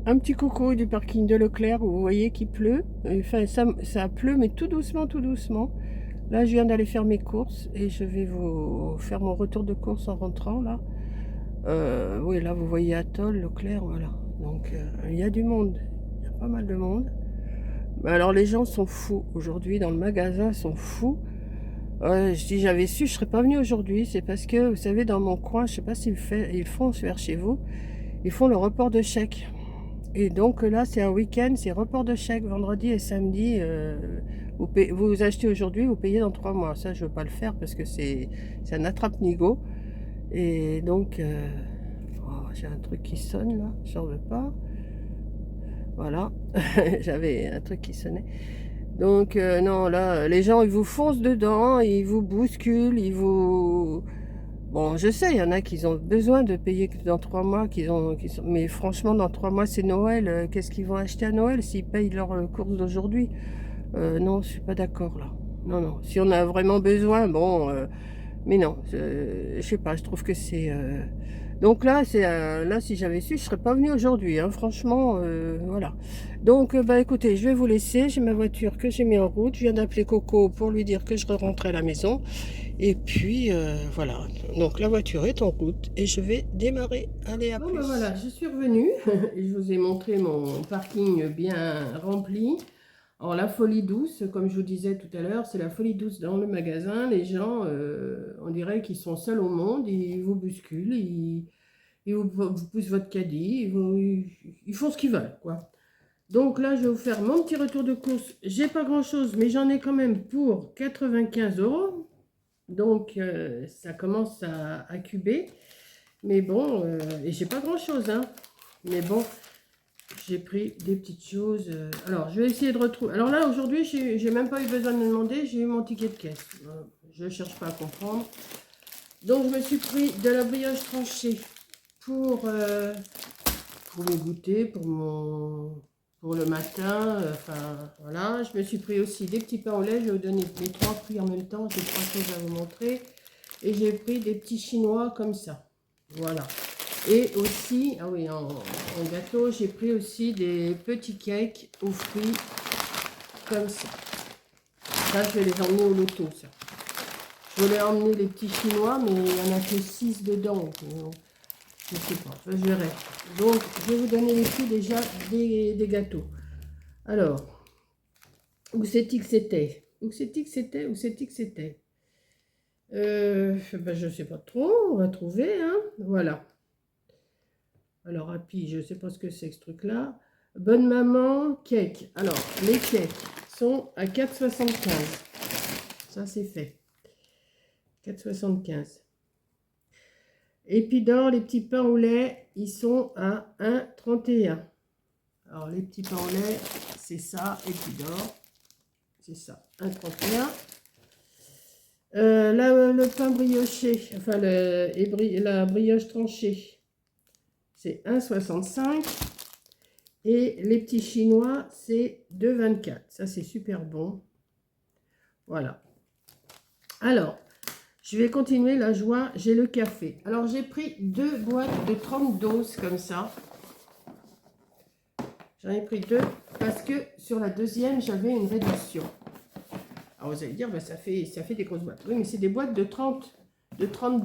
Un petit coucou du parking de Leclerc où vous voyez qu'il pleut. Enfin, ça pleut, mais tout doucement, tout doucement. Là, je viens d'aller faire mes courses et je vais vous faire mon retour de course en rentrant là. Oui, là, vous voyez Atoll, Leclerc, voilà. Donc, il y a du monde. Il y a pas mal de monde. Mais alors, les gens sont fous. Aujourd'hui, dans le magasin, ils sont fous. Si j'avais su, je serais pas venue aujourd'hui. C'est parce que, vous savez, dans mon coin, je sais pas ils font vers chez vous, ils font le report de chèque. Et donc là, c'est un week-end, c'est report de chèque vendredi et samedi. Vous achetez aujourd'hui, vous payez dans 3 mois. Ça, je ne veux pas le faire parce que c'est un attrape-nigo. Et donc, oh, j'ai un truc qui sonne là, j'en veux pas. Voilà, j'avais un truc qui sonnait. Donc, non, là, les gens, ils vous foncent dedans, ils vous bousculent, ils vous... Bon, je sais, il y en a qui ont besoin de payer que dans 3 mois, mais franchement, dans 3 mois, c'est Noël. Qu'est-ce qu'ils vont acheter à Noël s'ils payent leurs courses d'aujourd'hui? Non, je suis pas d'accord là. Non, non. Si on a vraiment besoin, bon, mais non, je sais pas, je trouve que c'est... Donc là, là, si j'avais su, je serais pas venue aujourd'hui, hein, franchement, voilà. Donc, bah écoutez, je vais vous laisser. J'ai ma voiture que j'ai mis en route. Je viens d'appeler Coco pour lui dire que je rentrais à la maison. Et puis, voilà. Donc la voiture est en route et je vais démarrer. Allez, à plus. Bon, ben voilà, je suis revenue. Et je vous ai montré mon parking bien rempli. Alors la folie douce, comme je vous disais tout à l'heure, c'est la folie douce dans le magasin. Les gens, on dirait qu'ils sont seuls au monde, ils vous bousculent, vous poussent votre caddie, ils font ce qu'ils veulent, quoi. Donc là, je vais vous faire mon petit retour de course. J'ai pas grand-chose, mais j'en ai quand même pour 95 euros. Donc ça commence à cuber. Mais bon, et j'ai pas grand-chose, hein. Mais bon, j'ai pris des petites choses. Alors, je vais essayer de retrouver. Alors là, aujourd'hui, j'ai même pas eu besoin de me demander. J'ai eu mon ticket de caisse. Je cherche pas à comprendre. Donc, je me suis pris de la brioche tranchée pour mes goûters, pour le matin. Enfin, voilà. Je me suis pris aussi des petits pains au lait. Je vais vous donner les 3 prix en même temps. J'ai 3 choses à vous montrer. Et j'ai pris des petits chinois comme ça. Voilà. Et aussi, ah oui, en gâteau, j'ai pris aussi des petits cakes aux fruits comme ça. Ça, je vais les emmener au loto, ça. Je voulais emmener les petits chinois, mais il n'y en a que 6 dedans. Je ne sais pas, je verrai. Donc, je vais vous donner les prix déjà des gâteaux. Alors, où c'est-il que c'était? Où c'est-il que c'était? Où c'est-il que c'était? Ben, je ne sais pas trop, on va trouver, hein. Voilà. Alors, Happy, je ne sais pas ce que c'est que ce truc-là. Bonne maman, cake. Alors, les cakes sont à 4,75. Ça, c'est fait. 4,75. Épidore, les petits pains au lait, ils sont à 1,31. Alors, les petits pains au lait, c'est ça, Épidore. C'est ça, 1,31. Le pain brioché, enfin, la brioche tranchée, c'est 1,65. Et les petits chinois, c'est 2,24. Ça, c'est super bon. Voilà. Alors, je vais continuer la joie. J'ai le café. Alors, j'ai pris 2 boîtes de 30 doses comme ça. J'en ai pris 2 parce que sur la deuxième, j'avais une réduction. Alors, vous allez dire, bah, ça fait des grosses boîtes. Oui, mais c'est des boîtes de 30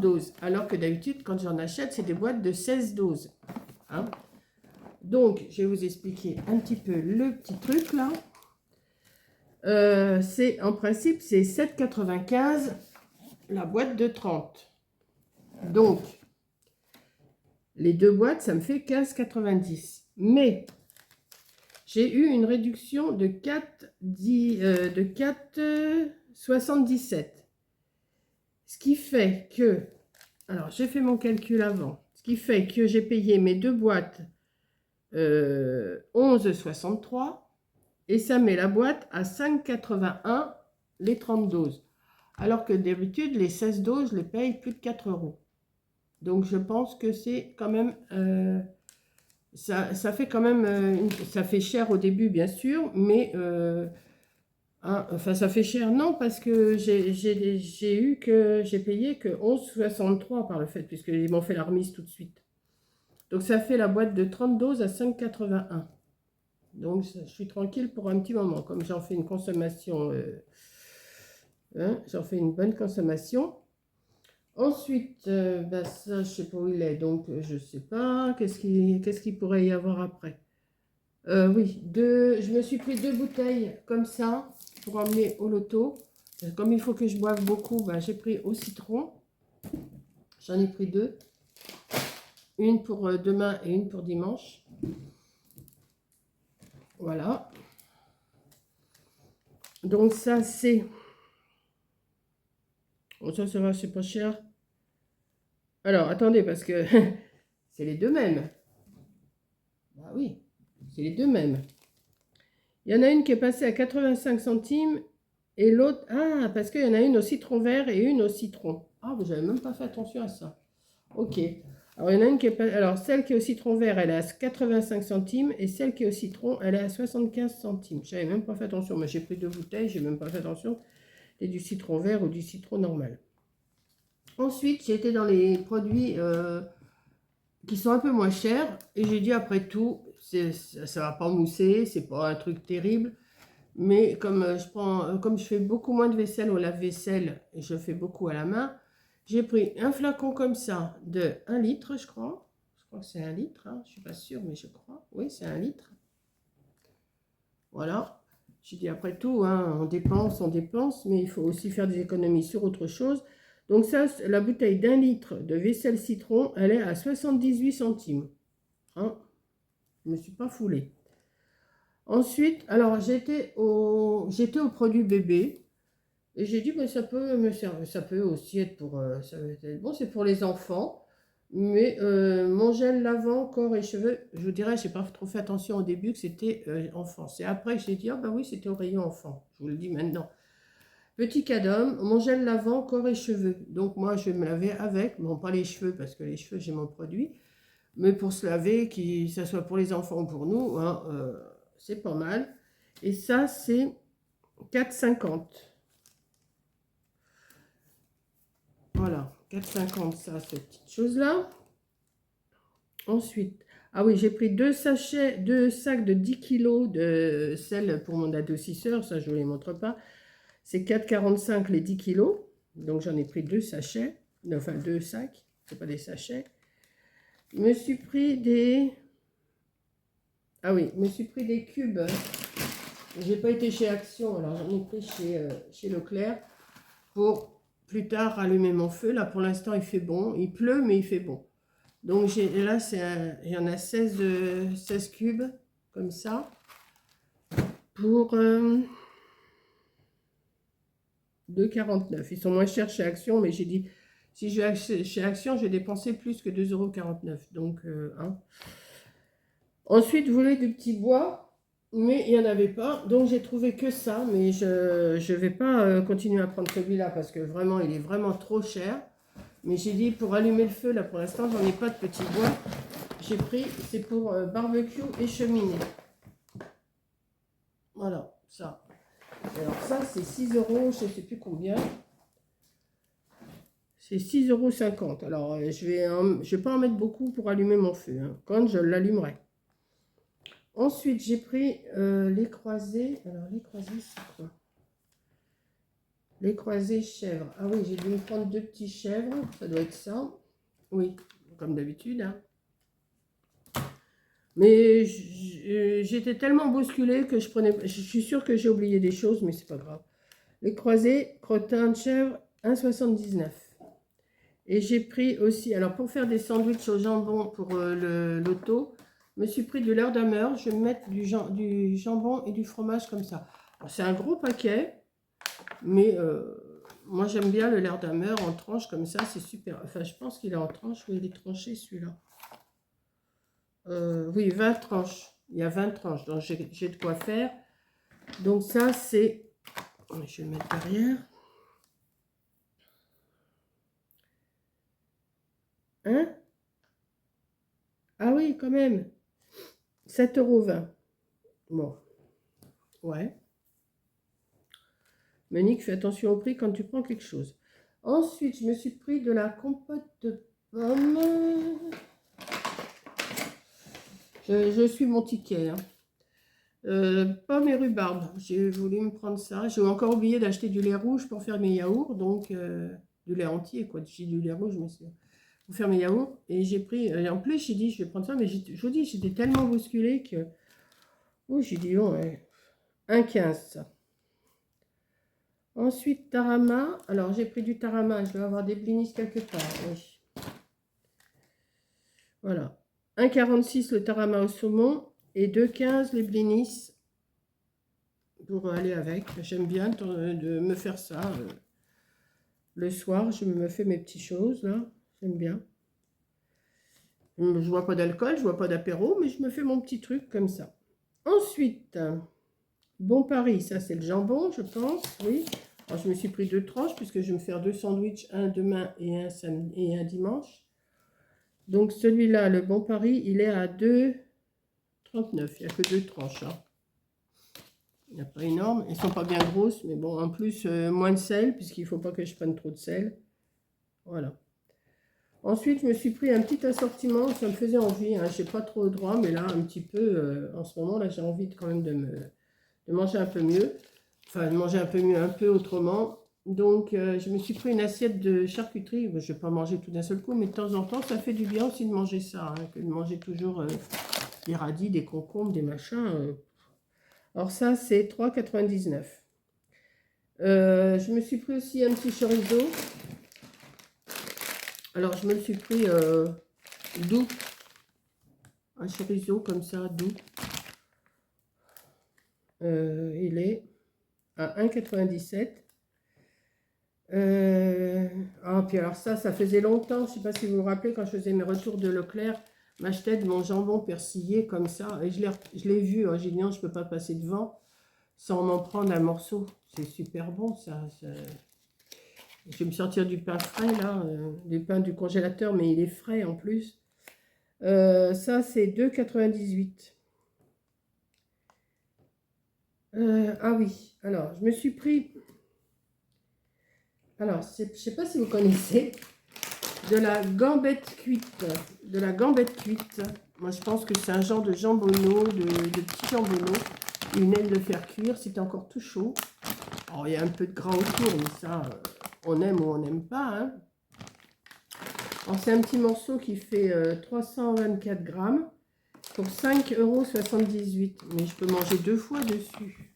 doses. Alors que d'habitude, quand j'en achète, c'est des boîtes de 16 doses. Hein? Donc, je vais vous expliquer un petit peu le petit truc là. En principe, c'est 7,95 la boîte de 30. Donc, les 2 boîtes, ça me fait 15,90. Mais, j'ai eu une réduction de 4,77. Ce qui fait que, alors j'ai fait mon calcul avant, ce qui fait que j'ai payé mes 2 boîtes 11,63. Et ça met la boîte à 5,81 les 30 doses. Alors que d'habitude, les 16 doses, je les paye plus de 4 euros. Donc, je pense que c'est quand même... ça fait quand même... ça fait cher au début, bien sûr, mais... enfin, ça fait cher, non, parce que j'ai payé que 11,63 par le fait, puisqu'ils m'ont fait la remise tout de suite. Donc ça fait la boîte de 30 doses à 5,81. Donc je suis tranquille pour un petit moment. Comme j'en fais une consommation, j'en fais une bonne consommation. Ensuite, bah ça, je sais pas où il est, donc je sais pas. Qu'est-ce qu'il pourrait y avoir après? Oui, je me suis pris 2 bouteilles comme ça pour emmener au loto. Comme il faut que je boive beaucoup, bah, j'ai pris au citron. J'en ai pris 2. Une pour demain et une pour dimanche. Voilà. Donc ça, c'est... Bon, ça va, c'est pas cher. Alors, attendez, parce que c'est les deux mêmes. Bah oui, c'est les deux mêmes. Il y en a une qui est passée à 85 centimes et l'autre... Ah, parce qu'il y en a une au citron vert et une au citron. Ah, mais j'avais même pas fait attention à ça. Ok. Alors, il y en a une qui est pas... Alors, celle qui est au citron vert, elle est à 85 centimes et celle qui est au citron, elle est à 75 centimes. J'avais même pas fait attention, mais j'ai pris 2 bouteilles, j'ai même pas fait attention. C'est du citron vert ou du citron normal. Ensuite, j'ai été dans les produits qui sont un peu moins chers et j'ai dit après tout, ça va pas mousser, c'est pas un truc terrible. Mais comme comme je fais beaucoup moins de vaisselle au lave-vaisselle et je fais beaucoup à la main, j'ai pris un flacon comme ça de 1 litre, je crois. Je crois que c'est 1 litre, hein. Je ne suis pas sûre, mais je crois. Oui, c'est 1 litre. Voilà. J'ai dit après tout, hein, on dépense, mais il faut aussi faire des économies sur autre chose. Donc ça, la bouteille d'1 litre de vaisselle citron, elle est à 78 centimes. Hein, je ne me suis pas foulée. Ensuite, alors j'étais au produit bébé. Et j'ai dit, bah, ça peut me servir, ça peut aussi être pour, ça peut être bon, c'est pour les enfants. Mais mon gel lavant, corps et cheveux, je vous dirais, j'ai pas trop fait attention au début que c'était enfant. C'est après que j'ai dit, ah bah oui, c'était au rayon enfant. Je vous le dis maintenant. Petit cadeau, mon gel lavant, corps et cheveux. Donc moi, je vais me laver avec, bon pas les cheveux, parce que les cheveux, j'ai mon produit. Mais pour se laver, que ça soit pour les enfants ou pour nous, hein, c'est pas mal. Et ça, c'est 4,50. Voilà, 4,50 ça, cette petite chose-là. Ensuite, ah oui, j'ai pris 2 sacs de 10 kg de sel pour mon adoucisseur. Ça, je ne vous les montre pas. C'est 4,45 les 10 kg. Donc, j'en ai pris 2 sachets. Enfin, 2 sacs. Ce pas des sachets. Je me suis pris des... Ah oui, je me suis pris des cubes. J'ai pas été chez Action, alors j'en ai pris chez Leclerc pour plus tard allumer mon feu. Là, pour l'instant, il fait bon. Il pleut, mais il fait bon. Donc là, il y en a 16 cubes, comme ça, pour 2,49 €. Ils sont moins chers chez Action, mais j'ai dit, si je vais chez Action, je vais dépenser plus que 2,49 €. Donc, hein. Ensuite, je voulais du petit bois, mais il n'y en avait pas. Donc, j'ai trouvé que ça, mais je ne vais pas continuer à prendre celui-là parce que vraiment, il est vraiment trop cher. Mais j'ai dit, pour allumer le feu, là, pour l'instant, j'en ai pas de petit bois. J'ai pris, c'est pour barbecue et cheminée. Voilà, ça. Alors ça, c'est 6 €, je ne sais plus combien. C'est 6,50 €. Alors, je vais pas en mettre beaucoup pour allumer mon feu, hein, quand je l'allumerai. Ensuite, j'ai pris les croisés. Alors, les croisés, c'est quoi? Les croisés chèvres. Ah oui, j'ai dû me prendre 2 petits chèvres. Ça doit être ça. Oui, comme d'habitude. Hein. Mais j'étais tellement bousculée que je suis sûre que j'ai oublié des choses, mais c'est pas grave. Les croisés, crottin de chèvre, 1,79 €. Et j'ai pris aussi, alors pour faire des sandwichs au jambon pour le loto, je me suis pris du leurre d'hammer. Je vais me mettre du jambon et du fromage comme ça. C'est un gros paquet, mais moi j'aime bien le leurre d'hammer en tranche comme ça, c'est super. Enfin, je pense qu'il est en tranche, oui, il est tranché celui-là. Oui, 20 tranches. Il y a 20 tranches, donc j'ai de quoi faire. Donc ça, c'est... Je vais le mettre derrière. Hein? Ah oui, quand même. 7,20 €. Bon. Ouais. Monique, fais attention au prix quand tu prends quelque chose. Ensuite, je me suis pris de la compote de pommes. Je suis mon ticket. Hein. Pommes et rhubarbe. J'ai voulu me prendre ça. J'ai encore oublié d'acheter du lait rouge pour faire mes yaourts. Donc, du lait entier, quoi. J'ai du lait rouge, mais c'est pour faire mes yaourts. Et j'ai pris... en plus, j'ai dit, je vais prendre ça. Mais je vous dis, j'étais tellement bousculée que... Oh, j'ai dit, oh, ouais. 1,15 ça. Ensuite, tarama. Alors, j'ai pris du tarama. Je vais avoir des blinis quelque part. Oui. Voilà. 1,46 le tarama au saumon. Et 2,15 les blinis. Pour aller avec. J'aime bien de me faire ça. Le soir, je me fais mes petites choses, là. J'aime bien. Je ne bois pas d'alcool, je ne bois pas d'apéro, mais je me fais mon petit truc comme ça. Ensuite... Bon Paris, ça c'est le jambon, je pense, oui. Alors, je me suis pris 2 tranches puisque je vais me faire 2 sandwichs, un demain et un samedi et un dimanche. Donc celui-là, le Bon Paris, il est à 2,39. Il n'y a que 2 tranches. Hein. Il n'y a pas énorme. Elles ne sont pas bien grosses, mais bon, en plus, moins de sel puisqu'il ne faut pas que je prenne trop de sel. Voilà. Ensuite, je me suis pris un petit assortiment, ça me faisait envie. Hein. Je n'ai pas trop le droit, mais là, un petit peu, en ce moment, là, j'ai envie quand même de manger un peu mieux, enfin de manger un peu mieux, un peu autrement. Donc je me suis pris une assiette de charcuterie. Je ne vais pas manger tout d'un seul coup, mais de temps en temps ça fait du bien aussi de manger ça, hein, que de manger toujours des radis, des concombres, des machins. Alors ça c'est 3,99. Je me suis pris aussi un petit chorizo. Alors je me suis pris doux, un chorizo comme ça, doux. Il est à 1,97. Ah, puis alors ça faisait longtemps, je ne sais pas si vous vous rappelez, quand je faisais mes retours de Leclerc, m'achetais de mon jambon persillé comme ça, et je l'ai vu, hein, j'ai dit non, je ne peux pas passer devant sans m'en prendre un morceau. C'est super bon ça. Je vais me sortir du pain frais là, du pain du congélateur, mais il est frais en plus. Ça c'est 2,98. Ah oui, alors je me suis pris, alors je ne sais pas si vous connaissez, de la gambette cuite. De la gambette cuite. Moi je pense que c'est un genre de jambonneau, de petits jambonneaux. Une aile de faire cuire, c'est encore tout chaud. Alors il y a un peu de gras autour, mais ça, on aime ou on n'aime pas. Hein. Alors c'est un petit morceau qui fait 324 grammes. Pour 5,78 €. Mais je peux manger 2 fois dessus.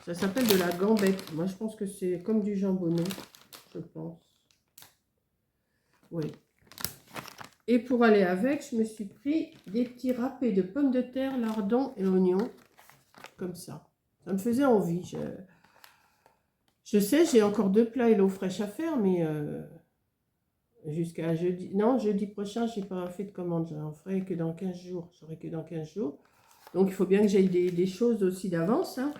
Ça s'appelle de la gambette. Moi, je pense que c'est comme du jambonneau. Je pense. Oui. Et pour aller avec, je me suis pris des petits râpés de pommes de terre, lardons et oignons. Comme ça. Ça me faisait envie. Je sais, j'ai encore 2 plats et l'eau fraîche à faire, mais... jusqu'à jeudi, non, jeudi prochain, je n'ai pas fait de commande, j'en ferai que dans 15 jours, j'aurai que dans 15 jours. Donc, il faut bien que j'aille des choses aussi d'avance. Hein.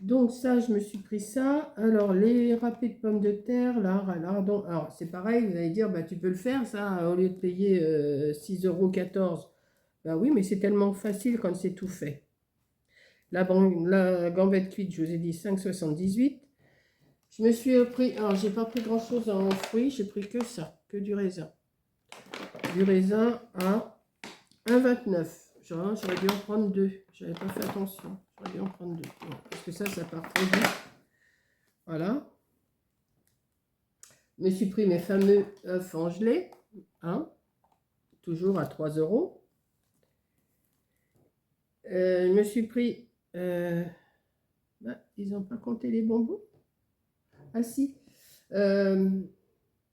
Donc, ça, je me suis pris ça. Alors, les râpés de pommes de terre, là, lardons. Alors, c'est pareil, vous allez dire, bah, tu peux le faire, ça, au lieu de payer 6,14 €. Bah oui, mais c'est tellement facile quand c'est tout fait. La gambette cuite, je vous ai dit 5,78 €. Je me suis pris, alors j'ai pas pris grand chose en fruits, j'ai pris que ça, que du raisin. Du raisin à 1,29 €. J'aurais dû en prendre 2, j'avais pas fait attention, j'aurais dû en prendre 2. Non, parce que ça part très vite. Voilà. Je me suis pris mes fameux œufs en gelée, hein, toujours à 3 €. Je me suis pris, ils n'ont pas compté les bonbons. Ah si, je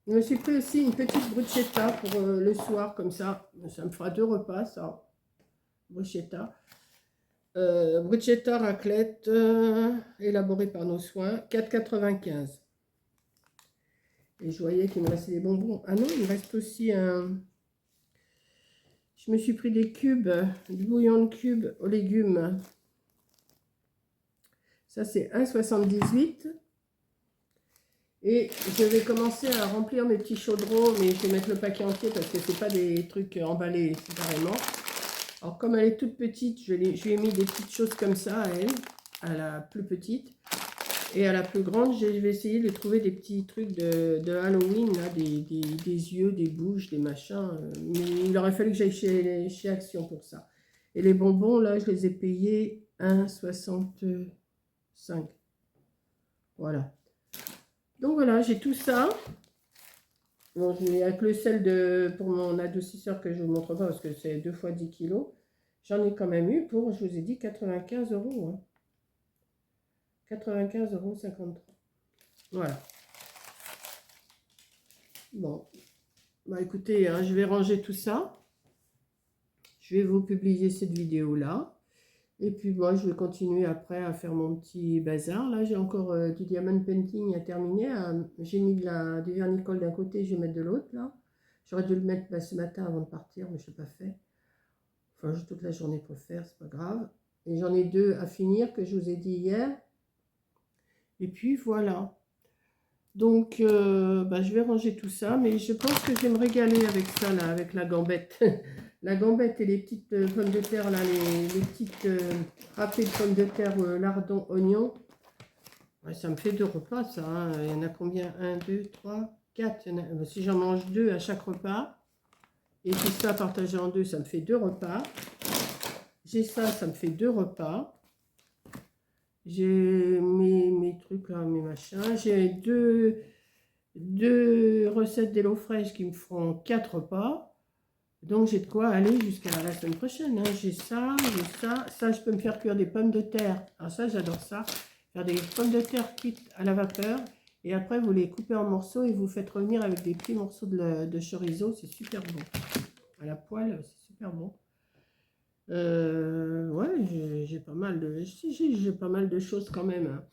me suis pris aussi une petite bruschetta pour le soir, comme ça. Ça me fera 2 repas, ça. Bruschetta. Bruschetta raclette, élaborée par nos soins, 4,95 €. Et je voyais qu'il me restait des bonbons. Ah non, il me reste aussi un... Je me suis pris des cubes, du bouillon de cubes aux légumes. Ça, c'est 1,78 €. Et je vais commencer à remplir mes petits chaudrons, mais je vais mettre le paquet entier parce que c'est pas des trucs emballés séparément. Alors comme elle est toute petite, je lui ai mis des petites choses comme ça à elle, à la plus petite. Et à la plus grande, je vais essayer de trouver des petits trucs de Halloween, là, des yeux, des bouches, des machins. Mais il aurait fallu que j'aille chez Action pour ça. Et les bonbons, là, je les ai payés 1,65. Voilà. Donc voilà, j'ai tout ça. Bon, avec le sel pour mon adoucisseur que je ne vous montre pas parce que c'est 2 fois 10 kilos. J'en ai quand même eu pour, je vous ai dit, 95 euros. Hein. 95,53 €. Voilà. Bon, bah écoutez, hein, je vais ranger tout ça. Je vais vous publier cette vidéo-là. Et puis moi, je vais continuer après à faire mon petit bazar. Là, j'ai encore du diamond painting à terminer. J'ai mis du vernicole d'un côté, je vais mettre de l'autre, là. J'aurais dû le mettre ce matin avant de partir, mais je ne l'ai pas fait. Enfin, j'ai toute la journée pour le faire, c'est pas grave. Et j'en ai 2 à finir que je vous ai dit hier. Et puis voilà. Donc, bah, je vais ranger tout ça, mais je pense que je vais me régaler avec ça, là, avec la gambette. La gambette et les petites pommes de terre, là, les petites râpées de pommes de terre, lardons, oignons. Ouais, ça me fait 2 repas, ça. Hein. Il y en a combien? 1, 2, 3, 4. Si j'en mange 2 à chaque repas, et puis ça partagé en 2, ça me fait 2 repas. J'ai ça, ça me fait 2 repas. J'ai mes trucs là, mes machins. J'ai deux recettes d'HelloFresh qui me feront 4 repas. Donc j'ai de quoi aller jusqu'à la semaine prochaine. Hein. J'ai ça, j'ai ça. Ça, je peux me faire cuire des pommes de terre. Alors ça, j'adore ça. Faire des pommes de terre cuites à la vapeur. Et après, vous les coupez en morceaux et vous faites revenir avec des petits morceaux de chorizo. C'est super bon. À la poêle, c'est super bon. Ouais, j'ai pas mal de... j'ai pas mal de choses quand même. Hein.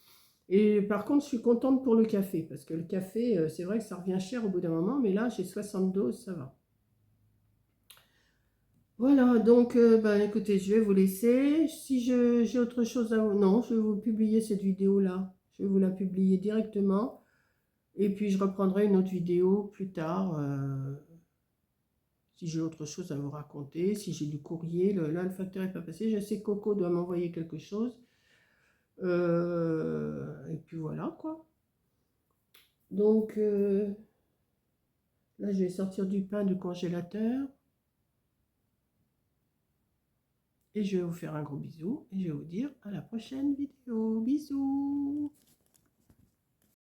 Et par contre, je suis contente pour le café. Parce que le café, c'est vrai que ça revient cher au bout d'un moment. Mais là, j'ai 60 doses, ça va. Voilà, donc, bah, écoutez, je vais vous laisser. Si j'ai autre chose à vous... Non, je vais vous publier cette vidéo-là. Je vais vous la publier directement. Et puis, je reprendrai une autre vidéo plus tard. Si j'ai autre chose à vous raconter. Si j'ai du courrier. Là, le facteur n'est pas passé. Je sais que Coco doit m'envoyer quelque chose. Et puis, voilà, quoi. Donc, là, je vais sortir du pain du congélateur. Et je vais vous faire un gros bisou et je vais vous dire à la prochaine vidéo. Bisous!